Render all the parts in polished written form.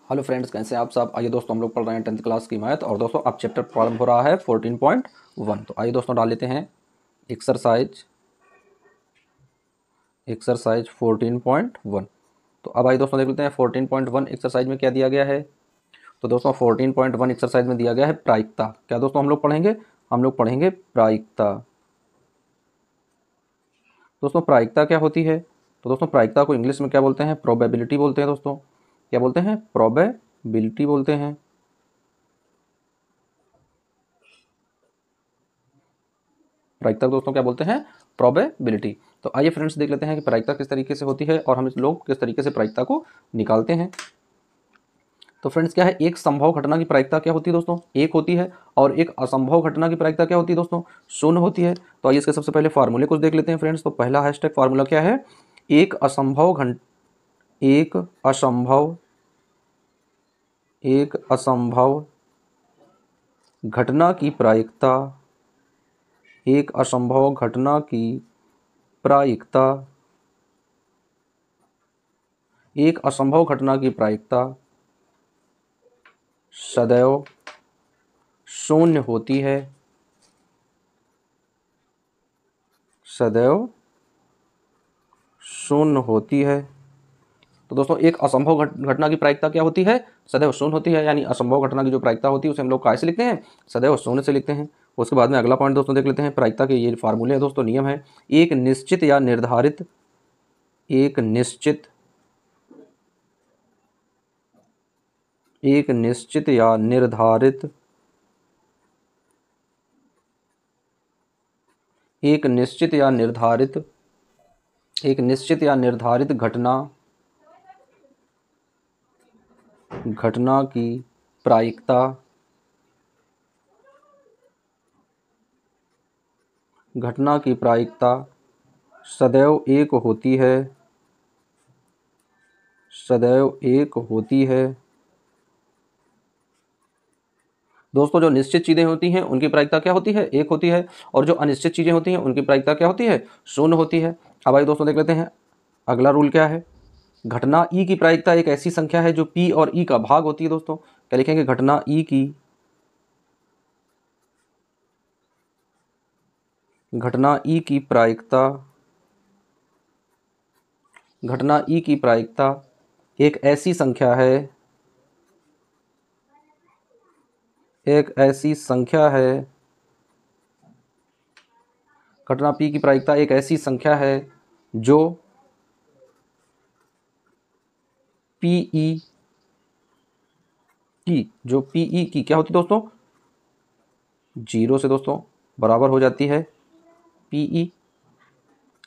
Hello friends, कैसे हैं आप सब। आइए दोस्तों, हम लोग पढ़ रहे हैं 10th क्लास की मैथ और दोस्तों अब चैप्टर प्रारंभ हो रहा है 14.1। तो आइए दोस्तों डाल लेते हैं एक्सरसाइज 14.1। तो अब आइए दोस्तों देख लेते हैं 14.1 एक्सरसाइज में क्या दिया गया है। तो दोस्तों 14.1 एक्सरसाइज में दिया गया है प्रायिकता। क्या दोस्तों हम लोग पढ़ेंगे प्रायिकता। दोस्तों प्रायिकता क्या होती है। तो दोस्तों प्रायिकता को इंग्लिश में क्या बोलते हैं, प्रोबेबिलिटी बोलते हैं। दोस्तों क्या बोलते हैं, प्रोबेबिलिटी बोलते हैं। प्रायिकता दोस्तों क्या बोलते हैं, प्रोबेबिलिटी। तो आइए फ्रेंड्स देख लेते हैं कि प्रायिकता किस तरीके से होती है और हम लोग किस तरीके से प्रायिकता को निकालते हैं। तो फ्रेंड्स क्या है, एक संभव घटना की प्रायिकता क्या होती है दोस्तों, एक होती है। और एक असंभव घटना की प्रायिकता क्या होती है दोस्तों, शून्य होती है। तो आइए इसके सबसे पहले फार्मूले कुछ देख लेते हैं फ्रेंड्स। तो पहला हैशटैग फार्मूला क्या है, एक असंभव घटना की प्रायिकता, एक असंभव घटना की प्रायिकता, एक असंभव घटना की प्रायिकता सदैव शून्य होती है, सदैव शून्य होती है। तो दोस्तों एक असंभव घटना की प्रायिकता क्या होती है, सदैव शून्य होती है। यानी असंभव घटना की जो प्रायिकता होती है उसे हम लोग कैसे लिखते हैं, सदैव शून्य से लिखते हैं। उसके बाद में अगला पॉइंट दोस्तों देख लेते हैं। प्रायिकता के ये फार्मूले हैं दोस्तों, नियम है। एक निश्चित या निर्धारित एक निश्चित या निर्धारित एक निश्चित या निर्धारित घटना की प्रायिकता सदैव एक होती है, सदैव एक होती है। दोस्तों जो निश्चित चीज़ें होती हैं उनकी प्रायिकता क्या होती है, एक होती है। और जो अनिश्चित चीज़ें होती हैं उनकी प्रायिकता क्या होती है, शून्य होती है। अब आइए दोस्तों देख लेते हैं अगला रूल क्या है। घटना ई की प्रायिकता एक ऐसी संख्या है जो पी और ई का भाग होती है। दोस्तों क्या लिखेंगे, घटना ई की प्रायिकता एक ऐसी संख्या है, घटना पी की प्रायिकता एक ऐसी संख्या है जो पीई की क्या होती है दोस्तों, जीरो से दोस्तों बराबर हो जाती है पीई।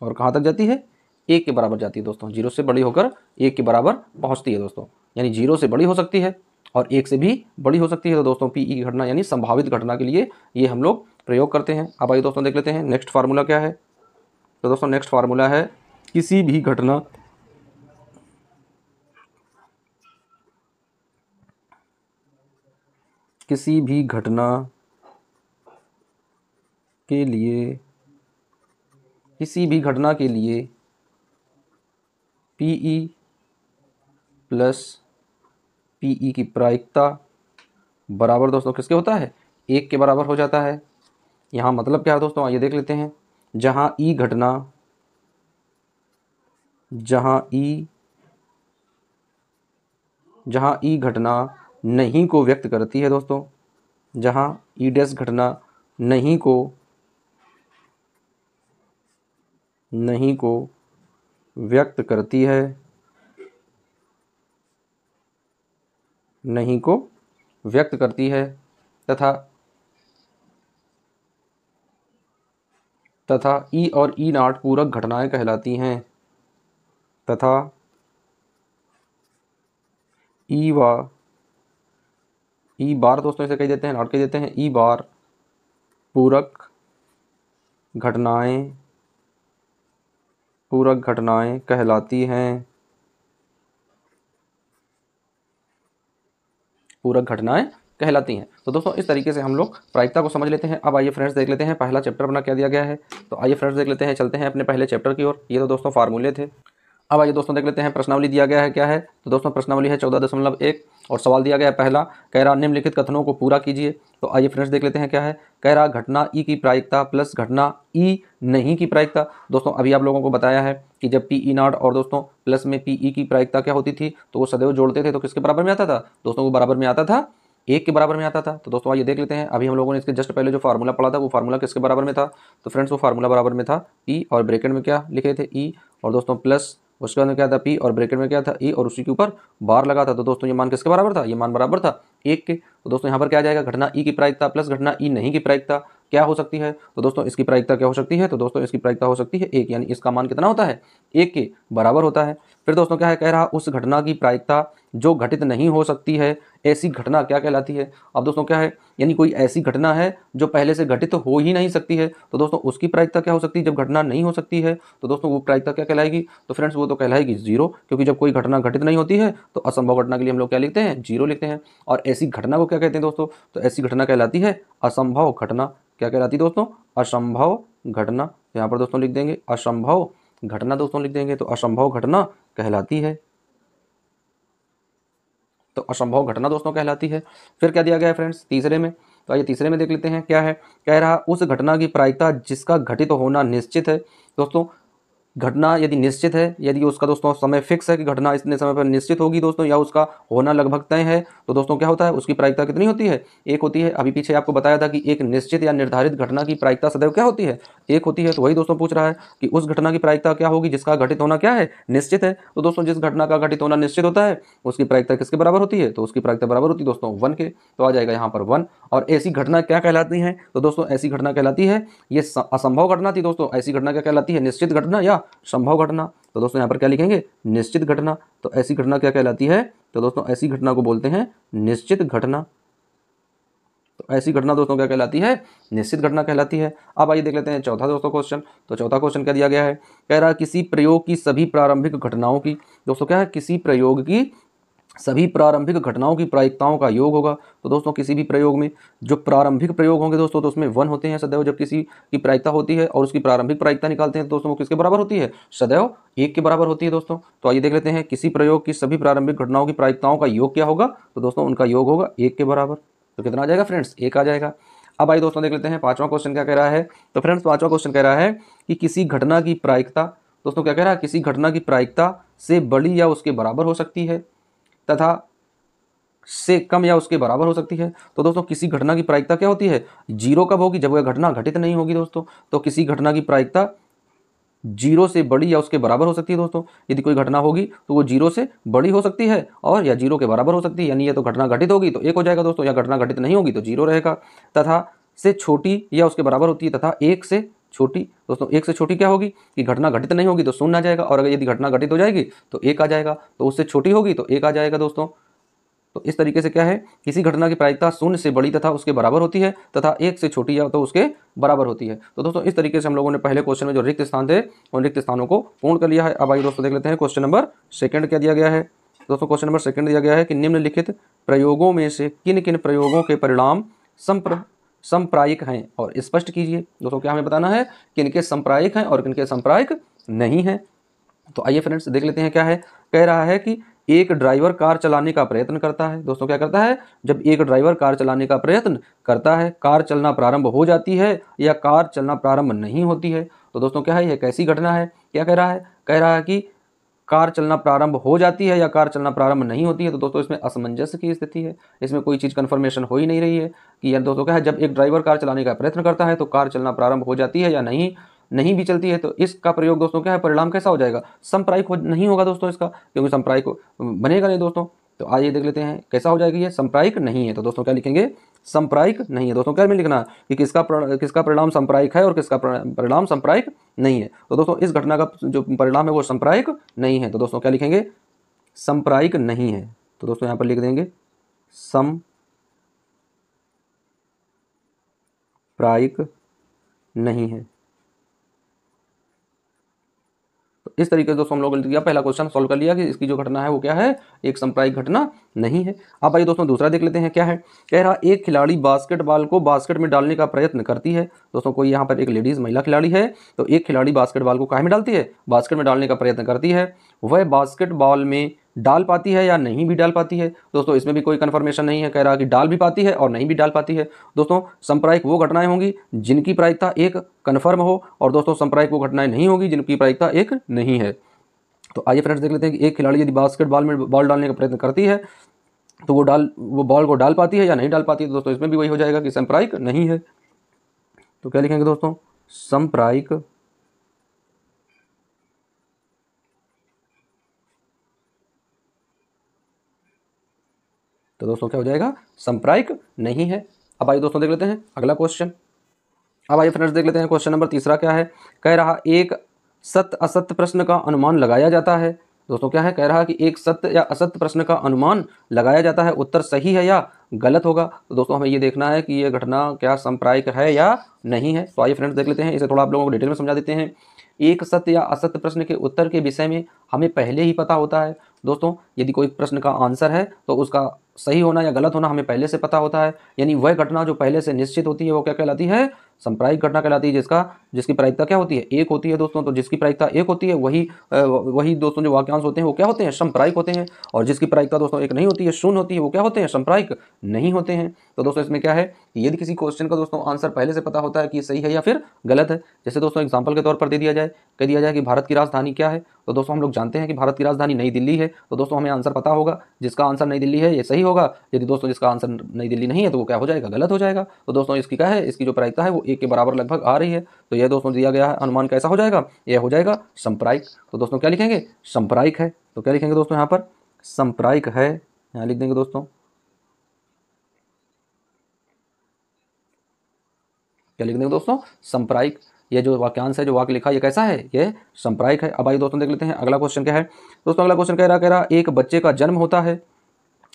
और कहाँ तक जाती है, एक के बराबर जाती है दोस्तों। जीरो से बड़ी होकर एक के बराबर पहुँचती है दोस्तों। यानी जीरो से बड़ी हो सकती है और एक से भी बड़ी हो सकती है। तो दोस्तों पीई की घटना यानी संभावित घटना के लिए ये हम लोग प्रयोग करते हैं। अब आइए दोस्तों देख लेते हैं नेक्स्ट फार्मूला क्या है। तो दोस्तों नेक्स्ट फार्मूला है, किसी भी घटना के लिए पीई प्लस पीई की प्रायिकता बराबर दोस्तों किसके होता है, एक के बराबर हो जाता है। यहाँ मतलब क्या है दोस्तों, आइए देख लेते हैं। जहाँ ई घटना नहीं को व्यक्त करती है दोस्तों, जहाँ ई डैश घटना नहीं को व्यक्त करती है, तथा ई और ई नॉट पूरक घटनाएं कहलाती हैं, तथा ई बार दोस्तों इसे कह देते हैं, नॉट कह देते हैं, ई बार पूरक घटनाएं कहलाती हैं, तो दोस्तों इस तरीके से हम लोग प्रायिकता को समझ लेते हैं। अब आइए फ्रेंड्स देख लेते हैं पहला चैप्टर अपना क्या दिया गया है। तो आइए फ्रेंड्स देख लेते हैं, चलते हैं अपने पहले चैप्टर की ओर। ये तो दोस्तों फार्मूले थे। अब आइए दोस्तों देख लेते हैं प्रश्नावली दिया गया है क्या है। तो दोस्तों प्रश्नावली है 14.1 और सवाल दिया गया है पहला, कह रहा निम्नलिखित कथनों को पूरा कीजिए। तो आइए फ्रेंड्स देख लेते हैं क्या है। कह रहा घटना ई की प्रायिकता प्लस घटना ई नहीं की प्रायिकता। दोस्तों अभी आप लोगों को बताया है कि जब पी ई नॉट और दोस्तों प्लस में पी ई की प्रायिकता क्या होती थी, तो वो सदैव जोड़ते थे, तो किसके बराबर में आता था दोस्तों, वो बराबर में आता था एक के बराबर में आता था। तो दोस्तों आइए देख लेते हैं, अभी हम लोगों ने इसके जस्ट पहले जो फार्मूला पढ़ा था वो फार्मूला किसके बराबर में था। तो फ्रेंड्स वो फार्मूला बराबर में था ई और ब्रैकेट में क्या लिखे थे ई, और दोस्तों प्लस उसके बाद में क्या था पी और ब्रैकेट में क्या था ई, और उसी के ऊपर बार लगा था। तो दोस्तों ये मान किसके बराबर था, ये मान बराबर था एक के। तो दोस्तों यहाँ पर क्या आ जाएगा, घटना ई की प्रायिकता प्लस घटना ई नहीं की प्रायिकता क्या हो सकती है। तो दोस्तों इसकी प्रायिकता क्या हो सकती है, तो दोस्तों इसकी प्रायिकता हो सकती है एक, यानी इसका मान कितना होता है एक के बराबर होता है। फिर दोस्तों क्या है, कह रहा उस घटना की प्रायिकता जो घटित नहीं हो सकती है, ऐसी घटना क्या कहलाती है। अब दोस्तों क्या है, यानी कोई ऐसी घटना है जो पहले से घटित हो ही नहीं सकती है, तो दोस्तों उसकी प्रायिकता क्या हो सकती है, जब घटना नहीं हो सकती है तो दोस्तों वो प्रायिकता क्या कहलाएगी, तो फ्रेंड्स वो तो कहलाएगी जीरो, क्योंकि जब कोई घटना घटित नहीं होती है तो असंभव घटना के लिए हम लोग क्या लिखते हैं, जीरो लिखते हैं। और ऐसी घटना को क्या कहते हैं दोस्तों, तो ऐसी घटना कहलाती है असंभव घटना। क्या कहलाती है दोस्तों, असंभव घटना। यहाँ पर दोस्तों लिख देंगे असंभव घटना, दोस्तों लिख देंगे, तो असंभव घटना कहलाती है, तो असंभव घटना दोस्तों कहलाती है। फिर क्या दिया गया है फ्रेंड्स तीसरे में, तो आइए तीसरे में देख लेते हैं क्या है। कह रहा उस घटना की प्रायिकता जिसका घटित होना निश्चित है। दोस्तों घटना यदि निश्चित है, यदि उसका दोस्तों समय फिक्स है कि घटना इतने समय पर निश्चित होगी दोस्तों, या उसका होना लगभग तय है, तो दोस्तों क्या होता है, उसकी प्रायिकता कितनी होती है, एक होती है। अभी पीछे आपको बताया था कि एक निश्चित या निर्धारित घटना की प्रायिकता सदैव क्या होती है, एक होती है। तो वही दोस्तों पूछ रहा है कि उस घटना की प्रायिकता क्या होगी जिसका घटित होना क्या है, निश्चित है। तो दोस्तों जिस घटना का घटित होना निश्चित होता है उसकी प्रायिकता किसके बराबर होती है, तो उसकी प्रायिकता बराबर होती है दोस्तों वन के। तो आ जाएगा यहाँ पर वन। और ऐसी घटना क्या कहलाती है, तो दोस्तों ऐसी घटना कहलाती है, ये असंभव घटना थी दोस्तों, ऐसी घटना क्या कहलाती है, निश्चित घटना या संभव घटना। तो दोस्तों यहाँ पर क्या लिखेंगे, निश्चित घटना। तो ऐसी घटना क्या कहलाती है, तो दोस्तों ऐसी घटना को बोलते हैं निश्चित घटना। तो ऐसी घटना दोस्तों क्या कहलाती है, निश्चित घटना कहलाती है। अब आइए देख लेते हैं चौथा दोस्तों क्वेश्चन। तो चौथा क्वेश्चन क्या दिया गया है, कह रहा किसी प्रयोग की सभी प्रारंभिक घटनाओं की, दोस्तों क्या है, किसी प्रयोग की सभी प्रारंभिक घटनाओं की प्रायिकताओं का योग होगा। तो दोस्तों किसी भी प्रयोग में जो प्रारंभिक प्रयोग होंगे दोस्तों, तो उसमें वन होते हैं सदैव, जब किसी की प्रायिकता होती है और उसकी प्रारंभिक प्रायिकता निकालते हैं तो दोस्तों वो किसके बराबर होती है, सदैव एक के बराबर होती है दोस्तों। तो आइए देख लेते हैं किसी प्रयोग की सभी प्रारंभिक घटनाओं की प्रायिकताओं का योग क्या होगा, तो दोस्तों उनका योग होगा एक के बराबर। तो कितना आ जाएगा फ्रेंड्स, एक आ जाएगा। अब आइए दोस्तों देख लेते हैं पांचवा क्वेश्चन क्या कह रहा है। तो फ्रेंड्स पांचवा क्वेश्चन कह रहा है कि किसी घटना की प्रायिकता, दोस्तों क्या कह रहा है, किसी घटना की प्रायिकता से बड़ी या उसके बराबर हो सकती है तथा से कम या उसके बराबर हो सकती है। तो दोस्तों किसी घटना की प्रायिकता क्या होती है, जीरो कब होगी, जब वह घटना घटित नहीं होगी दोस्तों। तो किसी घटना की प्रायिकता जीरो से बड़ी या उसके बराबर हो सकती है दोस्तों। यदि कोई घटना होगी तो वो जीरो से बड़ी हो सकती है और या जीरो के बराबर हो सकती है, यानी या तो घटना घटित होगी तो एक हो जाएगा दोस्तों, या घटना घटित नहीं होगी तो जीरो रहेगा। तथा से छोटी या उसके बराबर होती है, तथा एक से छोटी, दोस्तों एक से छोटी क्या होगी कि घटना घटित नहीं होगी तो शून्य आ जाएगा, और अगर यदि घटना घटित हो जाएगी तो एक आ जाएगा, तो उससे छोटी होगी तो एक आ जाएगा दोस्तों। तो इस तरीके से क्या है, किसी घटना की प्रायिकता शून्य से बड़ी तथा उसके बराबर होती है, तथा एक से छोटी या तो उसके बराबर होती है। तो दोस्तों इस तरीके से हम लोगों ने पहले क्वेश्चन में जो रिक्त स्थान थे उन रिक्त स्थानों को पूर्ण कर लिया है। अब आइए दोस्तों देख लेते हैं क्वेश्चन नंबर सेकंड क्या दिया गया है। दोस्तों क्वेश्चन नंबर सेकंड दिया गया है कि निम्नलिखित प्रयोगों में से किन किन प्रयोगों के परिणाम संप्रायिक हैं और स्पष्ट कीजिए। दोस्तों क्या हमें बताना है, किनके संप्रायिक हैं और किनके संप्रायिक नहीं है। तो आइए फ्रेंड्स देख लेते हैं क्या है। कह रहा है कि एक ड्राइवर कार चलाने का प्रयत्न करता है। दोस्तों क्या करता है, जब एक ड्राइवर कार चलाने का प्रयत्न करता है, कार चलना प्रारंभ हो जाती है या कार चलना प्रारंभ नहीं होती है। तो दोस्तों क्या है, यह कैसी घटना है, क्या कह रहा है, कह रहा है कि कार चलना प्रारंभ हो जाती है या कार चलना प्रारंभ नहीं होती है। तो दोस्तों इसमें असमंजस की स्थिति है, इसमें कोई चीज़ कन्फर्मेशन हो ही नहीं रही है कि यार दोस्तों क्या है, जब एक ड्राइवर कार चलाने का प्रयत्न करता है तो कार चलना प्रारंभ हो जाती है या नहीं, नहीं भी चलती है। तो इसका प्रयोग दोस्तों क्या है, परिणाम कैसा हो जाएगा, संप्रायिक नहीं होगा दोस्तों इसका, क्योंकि संप्रायिक बनेगा नहीं दोस्तों। तो आइए देख लेते हैं कैसा हो जाएगा, ये संप्रायिक नहीं है। तो दोस्तों क्या लिखेंगे, संप्रायिक नहीं है। दोस्तों क्या में लिखना है कि किसका परिणाम संप्रायिक है और किसका परिणाम संप्रायिक नहीं है। तो दोस्तों इस घटना का जो परिणाम है वो संप्रायिक नहीं है। तो दोस्तों क्या लिखेंगे, संप्रायिक नहीं है। तो दोस्तों यहाँ पर लिख देंगे संप्रायिक नहीं है। तो इस तरीके से दोस्तों हम लोग ने किया, पहला क्वेश्चन सॉल्व कर लिया कि इसकी जो घटना है वो क्या है, एक सांप्रायिक घटना नहीं है। अब आइए दोस्तों दूसरा देख लेते हैं क्या है। कह रहा एक खिलाड़ी बास्केटबॉल को बास्केट में डालने का प्रयत्न करती है। दोस्तों कोई यहाँ पर एक लेडीज महिला खिलाड़ी है, तो एक खिलाड़ी बास्केटबॉल को काहे में डालती है, बास्केट में डालने का प्रयत्न करती है। वह बास्केटबॉल में डाल पाती है या नहीं भी डाल पाती है। दोस्तों इसमें भी कोई कन्फर्मेशन नहीं है, कह रहा कि डाल भी पाती है और नहीं भी डाल पाती है। दोस्तों सांप्रायिक वो घटनाएं होंगी जिनकी प्रायिकता एक कन्फर्म हो, और दोस्तों सांप्रायिक वो घटनाएं नहीं होगी जिनकी प्रायिकता एक नहीं है। तो आइए फ्रेंड्स देख लेते हैं कि एक खिलाड़ी यदि बास्केटबॉल में बॉल डालने का प्रयत्न करती है तो वो बॉल को डाल पाती है या नहीं डाल पाती है। तो दोस्तों इसमें भी वही हो जाएगा कि सांप्रायिक नहीं है। तो क्या लिखेंगे दोस्तों, सांप्रायिक तो दोस्तों क्या हो जाएगा, सांप्रायिक नहीं है। अब आइए दोस्तों देख लेते हैं अगला क्वेश्चन। अब आइए फ्रेंड्स देख लेते हैं क्वेश्चन नंबर तीसरा क्या है। कह रहा एक सत्य असत्य प्रश्न का अनुमान लगाया जाता है। दोस्तों क्या है, कह रहा कि एक सत्य या असत्य प्रश्न का अनुमान लगाया जाता है, उत्तर सही है या गलत होगा। तो दोस्तों हमें ये देखना है कि ये घटना क्या सांप्रायिक है या नहीं है। तो आइए फ्रेंड्स देख लेते हैं, इसे थोड़ा आप लोगों को डिटेल में समझा देते हैं। एक सत्य या असत्य प्रश्न के उत्तर के विषय में हमें पहले ही पता होता है। दोस्तों यदि कोई प्रश्न का आंसर है तो उसका सही होना या गलत होना हमें पहले से पता होता है, यानी वह घटना जो पहले से निश्चित होती है वो क्या कहलाती है, सांप्रायिक घटना कहलाती है, जिसकी प्रायिकता क्या होती है, एक होती है दोस्तों। तो जिसकी प्रायिकता एक होती है वही दोस्तों जो वाक्यांश होते हैं वो क्या होते हैं, सांप्रायिक होते हैं। और जिसकी प्रायिकता दोस्तों एक नहीं होती है, शून्य होती है, वो क्या होते हैं, सांप्रायिक नहीं होते हैं। तो दोस्तों इसमें क्या है, यदि किसी क्वेश्चन का दोस्तों आंसर पहले से पता होता है कि सही है या फिर गलत है। जैसे दोस्तों एग्जाम्पल के तौर पर कह दिया जाए कि भारत की राजधानी क्या है। तो दोस्तों हम लोग जानते हैं कि भारत की राजधानी नई दिल्ली है। तो दोस्तों हमें आंसर पता होगा, जिसका आंसर नई दिल्ली है ये सही होगा। यदि दोस्तों जिसका आंसर नई दिल्ली नहीं है तो वो क्या हो जाएगा, गलत हो जाएगा। तो दोस्तों इसकी क्या है, इसकी जो प्रायिकता है वो एक के बराबर लगभग आ रही है। तो यह दोस्तों दिया गया है अनुमान कैसा हो जाएगा, यह हो जाएगा सांप्रायिक। तो दोस्तों क्या लिखेंगे, सांप्रायिक है। तो क्या लिखेंगे दोस्तों यहाँ पर, सांप्रायिक है, यहाँ लिख देंगे दोस्तों। क्या लिख देंगे दोस्तों, सांप्रायिक। ये जो वाक्यांश है, जो वाक्य लिखा, ये कैसा है, ये सांप्रायिक है। अब आइए दोस्तों देख लेते हैं अगला क्वेश्चन क्या है। दोस्तों अगला क्वेश्चन कह रहा एक बच्चे का जन्म होता है,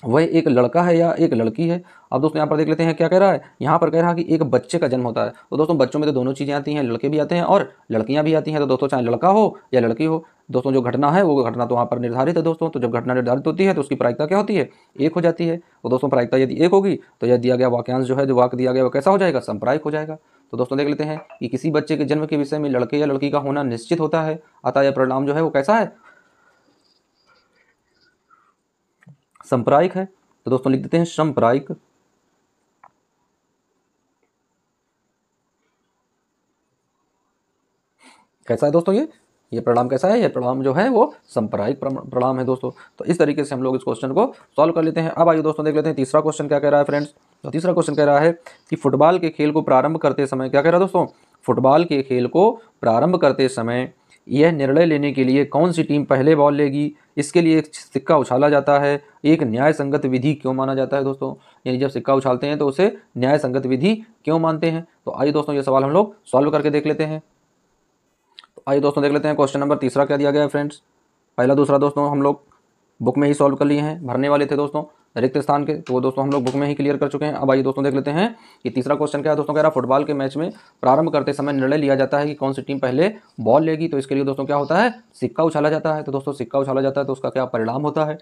वह एक लड़का है या एक लड़की है। अब दोस्तों यहाँ पर देख लेते हैं क्या कह रहा है, यहाँ पर कह रहा है कि एक बच्चे का जन्म होता है। तो दोस्तों बच्चों में तो दोनों चीज़ें आती हैं, लड़के भी आते हैं और लड़कियाँ भी आती हैं। तो दोस्तों चाहे लड़का हो या लड़की हो, दोस्तों जो घटना है वो घटना तो वहाँ पर निर्धारित है दोस्तों। तो जब घटना निर्धारित होती है तो उसकी प्रायिकता क्या होती है, एक हो जाती है। तो दोस्तों प्रायिकता यदि एक होगी तो यह दिया गया वाक्यांश जो है, जो वाक्य दिया गया वो कैसा हो जाएगा, सांप्रायिक हो जाएगा। तो दोस्तों देख लेते हैं कि किसी बच्चे के जन्म के विषय में लड़के या लड़की का होना निश्चित होता है, अतः यह परिणाम जो है वो कैसा है, सांप्रायिक है। तो दोस्तों लिख देते हैं सांप्रायिक। कैसा है दोस्तों, ये परिणाम कैसा है, ये परिणाम जो है वो सांप्रायिक परिणाम है दोस्तों। तो इस तरीके से हम लोग इस क्वेश्चन को सॉल्व कर लेते हैं। अब आइए दोस्तों देख लेते हैं तीसरा क्वेश्चन क्या कह रहा है फ्रेंड्स। तो तीसरा क्वेश्चन कह रहा है कि फुटबॉल के खेल को प्रारंभ करते समय, क्या कह रहा है दोस्तों, फुटबॉल के खेल को प्रारंभ करते समय यह निर्णय लेने के लिए कौन सी टीम पहले बॉल लेगी, इसके लिए एक सिक्का उछाला जाता है, एक न्याय संगत विधि क्यों माना जाता है दोस्तों। यानी जब सिक्का उछालते हैं तो उसे न्याय संगत विधि क्यों मानते हैं। तो आइए दोस्तों ये सवाल हम लोग सॉल्व करके देख लेते हैं। तो आइए दोस्तों देख लेते हैं क्वेश्चन नंबर तीसरा क्या दिया गया है फ्रेंड्स। पहला दूसरा दोस्तों हम लोग बुक में ही सॉल्व कर लिए हैं, भरने वाले थे दोस्तों रिक्त स्थान के, तो वो दोस्तों हम लोग बुक में ही क्लियर कर चुके हैं। अब आइए दोस्तों देख लेते हैं कि तीसरा क्वेश्चन क्या है। दोस्तों कह रहा फुटबॉल के मैच में प्रारंभ करते समय निर्णय लिया जाता है कि कौन सी टीम पहले बॉल लेगी। तो इसके लिए दोस्तों क्या होता है, सिक्का उछाला जाता है। तो दोस्तों सिक्का उछाला जाता है तो उसका क्या परिणाम होता है।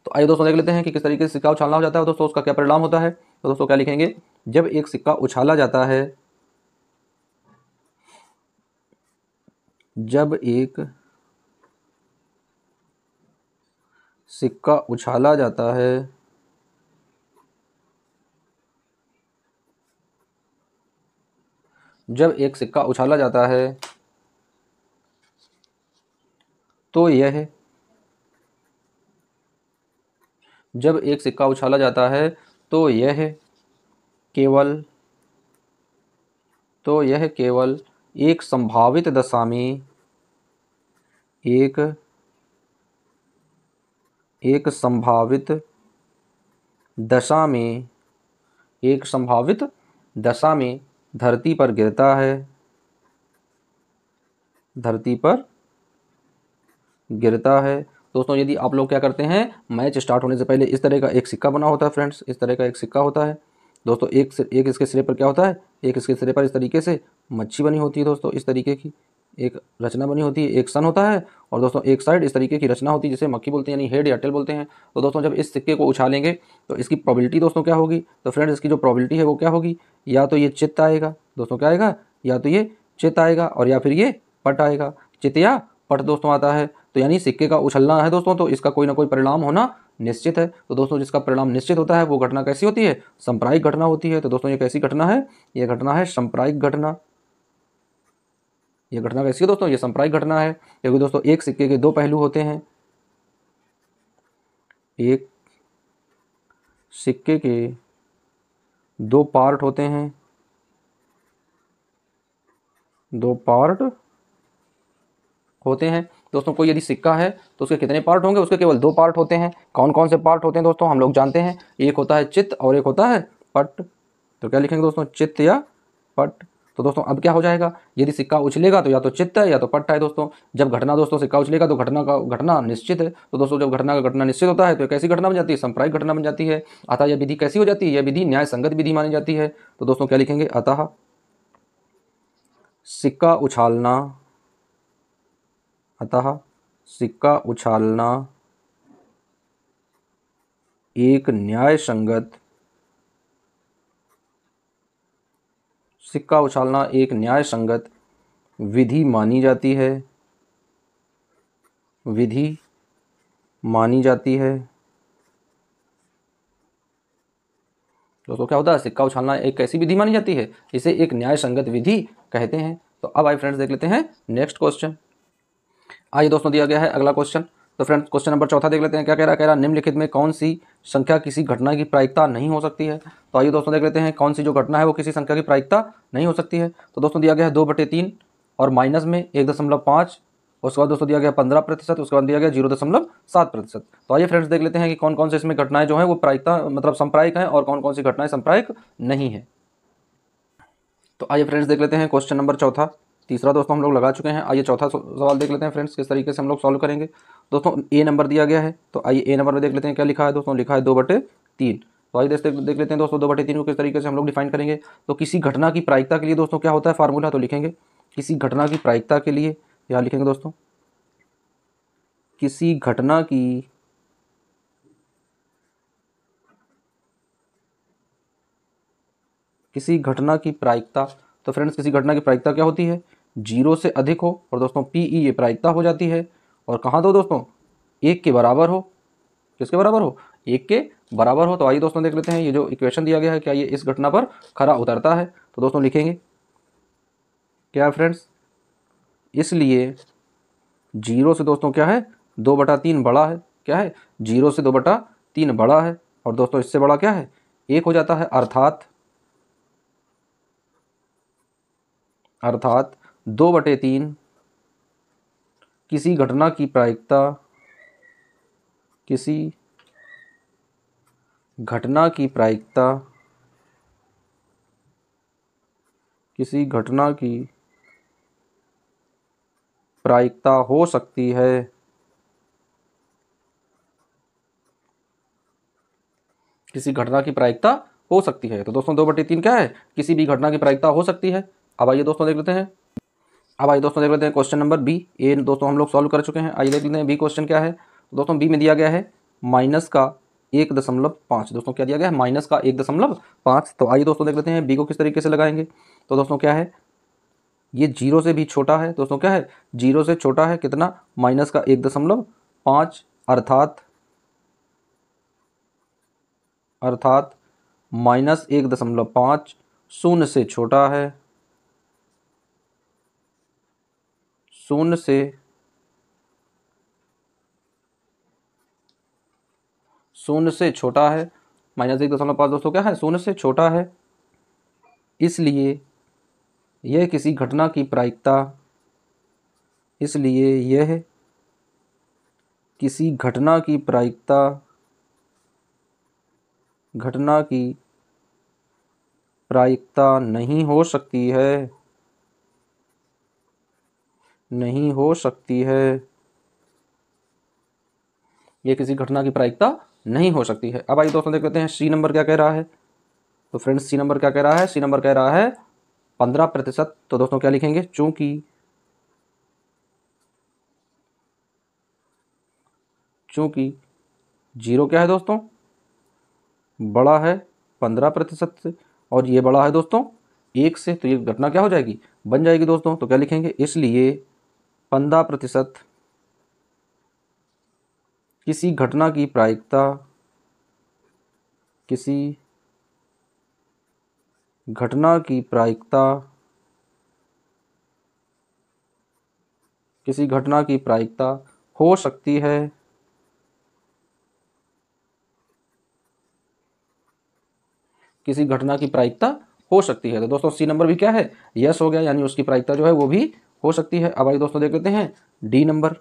तो आइए दोस्तों देख लेते हैं कि किस तरीके से सिक्का उछालना हो जाता है दोस्तों, उसका क्या परिणाम होता है। तो दोस्तों क्या लिखेंगे, जब एक सिक्का उछाला जाता है, जब एक सिक्का उछाला जाता है जब एक सिक्का उछाला जाता है तो यह, जब एक सिक्का उछाला जाता है तो यह केवल एक संभावित दशा में, एक संभावित दशा में धरती पर गिरता है, दोस्तों। यदि आप लोग क्या करते हैं, मैच स्टार्ट होने से पहले इस तरह का एक सिक्का बना होता है फ्रेंड्स, इस तरह का एक सिक्का होता है दोस्तों। एक इसके सिरे पर क्या होता है, एक इसके सिरे पर इस तरीके से मच्छी बनी होती है दोस्तों, इस तरीके की एक रचना बनी होती है, एक सन होता है, और दोस्तों एक साइड इस तरीके की रचना होती है जिसे मक्खी बोलते हैं, यानी हेड या टेल बोलते हैं। तो दोस्तों जब इस सिक्के को उछालेंगे तो इसकी प्रोबेबिलिटी दोस्तों क्या होगी, तो फ्रेंड्स इसकी जो प्रोबेबिलिटी है वो क्या होगी, या तो ये चित्त आएगा दोस्तों, क्या आएगा, या तो ये चित्त आएगा और या फिर ये पट आएगा। चित्त या पट दोस्तों आता है, तो यानी सिक्के का उछलना है दोस्तों, तो इसका कोई ना कोई परिणाम होना निश्चित है। तो दोस्तों जिसका परिणाम निश्चित होता है वो घटना कैसी होती है, सांप्रायिक घटना होती है। तो दोस्तों ये कैसी घटना है, ये घटना है सांप्रायिक घटना। ये घटना कैसी है दोस्तों, ये सांप्रायिक घटना है, क्योंकि दोस्तों एक सिक्के के दो पहलू होते हैं। एक सिक्के के दो पार्ट होते हैं, दो पार्ट होते हैं दोस्तों। कोई यदि सिक्का है तो उसके कितने पार्ट होंगे, उसके केवल दो पार्ट होते हैं। कौन कौन से पार्ट होते हैं दोस्तों, हम लोग जानते हैं, एक होता है चित्त और एक होता है पट। तो क्या लिखेंगे दोस्तों, चित्त या पट। तो दोस्तों अब क्या हो जाएगा, यदि सिक्का उछलेगा तो या तो चित्त है या तो पट है दोस्तों। जब घटना दोस्तों सिक्का उछलेगा तो घटना निश्चित है। तो दोस्तों जब घटना निश्चित होता है तो कैसी घटना बन जाती है, सांप्रायिक घटना बन जाती है। अतः यह विधि कैसी हो जाती है, यह विधि न्याय संगत विधि मानी जाती है। तो दोस्तों क्या लिखेंगे, अतः सिक्का उछालना, अतः सिक्का उछालना एक न्याय संगत, सिक्का उछालना एक न्याय संगत विधि मानी जाती है, विधि मानी जाती है। दोस्तों क्या होता है, सिक्का उछालना एक ऐसी विधि मानी जाती है, इसे एक न्याय संगत विधि कहते हैं। तो अब आइए फ्रेंड्स देख लेते हैं नेक्स्ट क्वेश्चन। आइए दोस्तों दिया गया है अगला क्वेश्चन। तो फ्रेंड्स क्वेश्चन नंबर 4 देख लेते हैं, क्या कह रहा है, निम्नलिखित में कौन सी संख्या किसी घटना की प्रायिकता नहीं हो सकती है। तो आइए दोस्तों देख लेते हैं कौन सी जो घटना है वो किसी संख्या की प्रायिकता नहीं हो सकती है। तो दोस्तों दिया गया है 2/3 और माइनस में 1.5, उसके बाद दोस्तों दिया गया 15%, उसके बाद दिया गया 0.7%। तो आइए फ्रेंड्स देख लेते हैं कि कौन कौन से इसमें घटनाएं जो है वो प्रायिकता मतलब संप्रायिक हैं और कौन कौन सी घटनाएं संप्रायिक नहीं है। तो आइए फ्रेंड्स देख लेते हैं क्वेश्चन नंबर 4। तीसरा दोस्तों हम लोग लगा चुके हैं। आइए चौथा सवाल देख लेते हैं फ्रेंड्स, किस तरीके से हम लोग सॉल्व करेंगे। दोस्तों ए नंबर दिया गया है, तो आइए ए नंबर में देख लेते हैं क्या लिखा है दोस्तों, लिखा है 2/3। तो आइए देख लेते हैं दोस्तों 2/3 को किस तरीके से हम लोग डिफाइन करेंगे। तो किसी घटना की प्रायिकता के लिए दोस्तों क्या होता है फार्मूला, तो लिखेंगे किसी घटना की प्रायिकता के लिए, यहाँ लिखेंगे दोस्तों किसी घटना की प्रायिकता। तो फ्रेंड्स किसी घटना की प्रायिकता क्या होती है, 0 से अधिक हो, और दोस्तों PE ये प्रायिकता हो जाती है, और कहाँ दो दोस्तों, 1 के बराबर हो। किसके बराबर हो, 1 के बराबर हो। तो आइए दोस्तों देख लेते हैं ये जो इक्वेशन दिया गया है क्या ये इस घटना पर खरा उतरता है। तो दोस्तों लिखेंगे क्या फ्रेंड्स, इसलिए 0 से दोस्तों क्या है 2/3 बड़ा है, क्या है 0 से 2/3 बड़ा है, और दोस्तों इससे बड़ा क्या है 1 हो जाता है। अर्थात 2/3 किसी घटना की प्रायिकता, किसी घटना की प्रायिकता, किसी घटना की प्रायिकता हो सकती है। किसी घटना की प्रायिकता हो सकती है। तो दोस्तों 2/3 क्या है, किसी भी घटना की प्रायिकता हो सकती है। अब आइए दोस्तों देख लेते हैं, क्वेश्चन नंबर बी। ए दोस्तों हम लोग सॉल्व कर चुके हैं। आइए देख लेते हैं बी क्वेश्चन क्या है। तो दोस्तों बी में दिया गया है -1.5। दोस्तों क्या दिया गया है, -1.5। तो आइए दोस्तों देख लेते हैं बी को किस तरीके से लगाएंगे। तो दोस्तों क्या है, ये 0 से भी छोटा है दोस्तों, क्या है 0 से छोटा है कितना, -1.5, अर्थात -1.5 शून्य से छोटा है, शून्य से छोटा है। -1.5 दोस्तों क्या है, शून्य से छोटा है, इसलिए यह किसी घटना की प्रायिकता, इसलिए यह किसी घटना की प्रायिकता, घटना की प्रायिकता नहीं हो सकती है, नहीं हो सकती है। यह किसी घटना की प्रायिकता नहीं हो सकती है। अब आइए दोस्तों देख लेते हैं सी नंबर क्या कह रहा है। तो फ्रेंड्स सी नंबर क्या कह रहा है, सी नंबर कह रहा है 15%। तो दोस्तों क्या लिखेंगे, चूंकि चूँकि 0 क्या है दोस्तों, बड़ा है 15% से और ये बड़ा है दोस्तों 1 से, तो ये घटना क्या हो जाएगी, बन जाएगी दोस्तों। तो क्या लिखेंगे, इसलिए 15% किसी घटना की प्रायिकता, किसी घटना की प्रायिकता, किसी घटना की प्रायिकता हो सकती है, किसी घटना की प्रायिकता हो सकती है। तो दोस्तों सी नंबर भी क्या है, यस हो गया, यानी उसकी प्रायिकता जो है वो भी हो सकती है। अब आइए दोस्तों देख लेते हैं डी नंबर।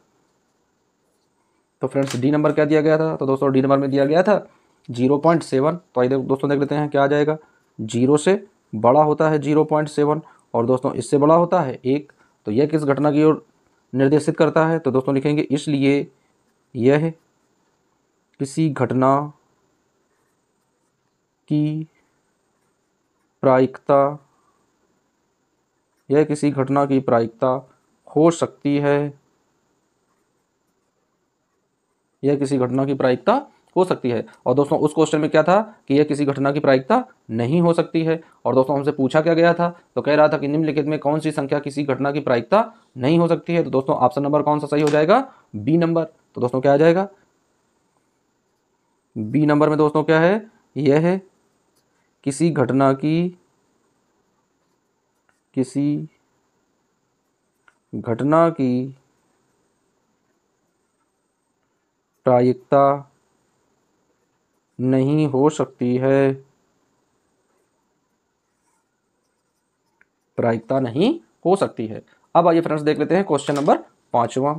तो फ्रेंड्स डी नंबर क्या दिया गया था, तो दोस्तों डी नंबर में दिया गया था 0.7। तो आइए दोस्तों देख लेते हैं क्या आ जाएगा, 0 से बड़ा होता है 0.7 और दोस्तों इससे बड़ा होता है 1। तो यह किस घटना की ओर निर्देशित करता है, तो दोस्तों लिखेंगे इसलिए यह किसी घटना की प्रायिकता, यह किसी घटना की प्रायिकता हो सकती है, यह किसी घटना की प्रायिकता हो सकती है। और दोस्तों उस क्वेश्चन में क्या था कि यह किसी घटना की प्रायिकता नहीं हो सकती है। और दोस्तों हमसे पूछा क्या गया था, तो कह रहा था कि निम्नलिखित में कौन सी संख्या किसी घटना की प्रायिकता नहीं हो सकती है। तो दोस्तों ऑप्शन नंबर कौन सा सही हो जाएगा, बी नंबर। तो दोस्तों क्या आ जाएगा, बी नंबर में दोस्तों क्या है, यह है किसी घटना की, किसी घटना की प्रायिकता नहीं हो सकती है, प्रायिकता नहीं हो सकती है। अब आइए फ्रेंड्स देख लेते हैं क्वेश्चन नंबर 5वां।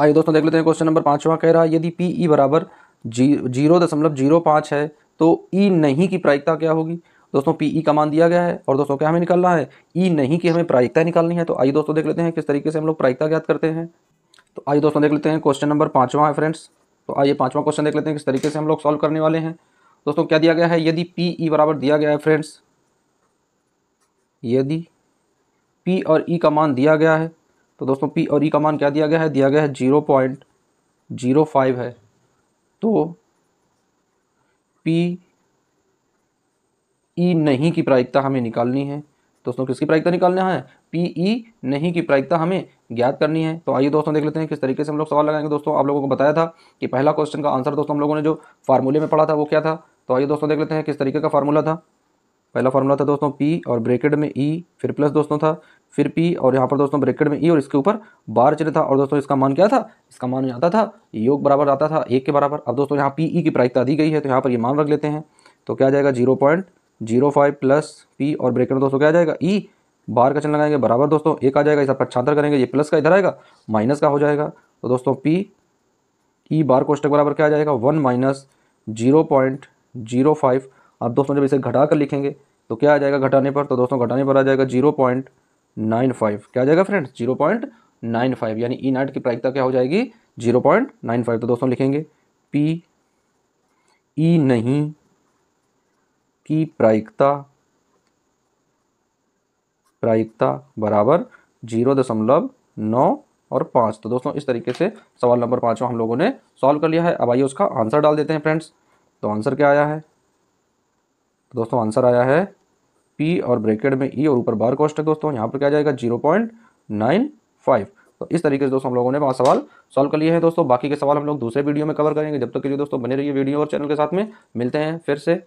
आइए दोस्तों देख लेते हैं क्वेश्चन नंबर 5वां। कह रहा है यदि पी बराबर 0.05 है तो ई नहीं की प्रायिकता क्या होगी। दोस्तों पी का मान दिया गया है और दोस्तों क्या हमें निकालना है, ई नहीं की हमें प्रायिकता निकालनी है। तो आइए दोस्तों देख लेते हैं किस तरीके से हम लोग प्रायिकता ज्ञात करते हैं। तो आइए दोस्तों देख लेते हैं क्वेश्चन नंबर 5वां है फ्रेंड्स। तो आइए 5वां क्वेश्चन देख लेते हैं किस तरीके से हम लोग सॉल्व करने वाले हैं। दोस्तों क्या दिया गया है, यदि पी बराबर दिया गया है फ्रेंड्स, यदि पी और ई का मान दिया गया है, तो दोस्तों पी और ई का मान क्या दिया गया है, दिया गया है 0.05 है। तो पी ई नहीं की प्रायिकता हमें निकालनी है। दोस्तों किसकी प्रायिकता निकालना है, पी ई नहीं की प्रायिकता हमें ज्ञात करनी है। तो आइए दोस्तों देख लेते हैं किस तरीके से हम लोग सवाल लगाएंगे। दोस्तों आप लोगों को बताया था कि पहला क्वेश्चन का आंसर दोस्तों हम लोगों ने जो फार्मूले में पढ़ा था वो क्या था। तो आइए दोस्तों देख लेते हैं किस तरीके का फार्मूला था। पहला फार्मूला था दोस्तों पी और ब्रैकेट में ई, फिर प्लस दोस्तों था, फिर पी और यहाँ पर दोस्तों ब्रैकेट में ई और इसके ऊपर बार चिन्ह था। और दोस्तों इसका मान क्या था, इसका मान आता था योग बराबर आता था 1 के बराबर। अब दोस्तों यहाँ पी ई की प्रायिकता दी गई है तो यहाँ पर ये मान रख लेते हैं। तो क्या आ जाएगा 0.05 प्लस पी और ब्रैकेट में दोस्तों क्या आ जाएगा ई, बार का चिन्ह लगाएंगे बराबर दोस्तों 1 आ जाएगा। इस पर छांतर करेंगे, ये प्लस का इधर आएगा माइनस का हो जाएगा। तो दोस्तों पी ई बार कोष्टक बराबर क्या आ जाएगा 1 माइनस 0.05। अब दोस्तों जब इसे घटा कर लिखेंगे तो क्या आ जाएगा घटाने पर, तो दोस्तों घटाने पर आ जाएगा 0.95। क्या आ जाएगा फ्रेंड्स 0.95, यानी ई नाट की प्रायिकता क्या हो जाएगी 0.95। तो दोस्तों लिखेंगे पी ई नहीं की प्रायिकता बराबर 0.9 और 5। तो दोस्तों इस तरीके से सवाल नंबर 5 हम लोगों ने सॉल्व कर लिया है। अब आइए उसका आंसर डाल देते हैं फ्रेंड्स। तो आंसर क्या आया है, तो दोस्तों आंसर आया है पी और ब्रैकेट में ई और ऊपर बार कोष्टक। दोस्तों यहाँ पर क्या जाएगा 0.95। तो इस तरीके से दोस्तों हम लोगों ने 5 सवाल सॉल्व कर लिए हैं। दोस्तों बाकी के सवाल हम लोग दूसरे वीडियो में कवर करेंगे। जब तक के लिए दोस्तों बने रहिए वीडियो और चैनल के साथ में। मिलते हैं फिर से।